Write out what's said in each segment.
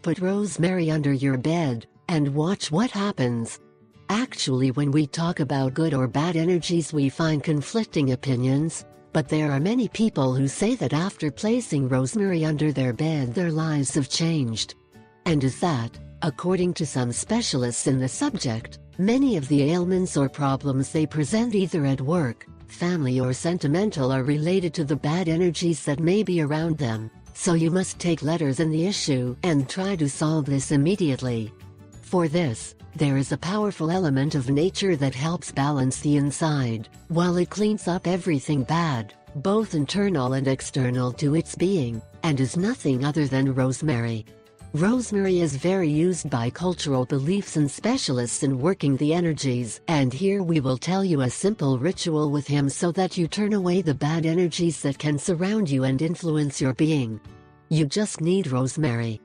Put rosemary under your bed, and watch what happens. Actually, when we talk about good or bad energies, we find conflicting opinions, but there are many people who say that after placing rosemary under their bed, their lives have changed. And is that, according to some specialists in the subject, many of the ailments or problems they present either at work, family or sentimental are related to the bad energies that may be around them, so you must take letters in the issue and try to solve this immediately. For this, there is a powerful element of nature that helps balance the inside, while it cleans up everything bad, both internal and external to its being, and is nothing other than rosemary. Rosemary is very used by cultural beliefs and specialists in working the energies, and here we will tell you a simple ritual with him so that you turn away the bad energies that can surround you and influence your being. You just need rosemary.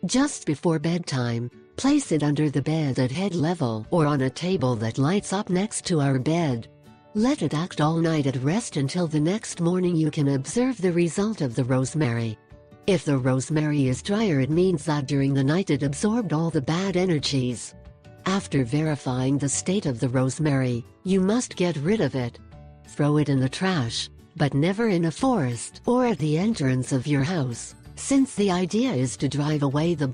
Just before bedtime, place it under the bed at head level or on a table that lights up next to our bed. Let it act all night at rest until the next morning. You can observe the result of the rosemary. If the rosemary is drier, it means that during the night it absorbed all the bad energies. After verifying the state of the rosemary, you must get rid of it. Throw it in the trash, but never in a forest or at the entrance of your house, since the idea is to drive away the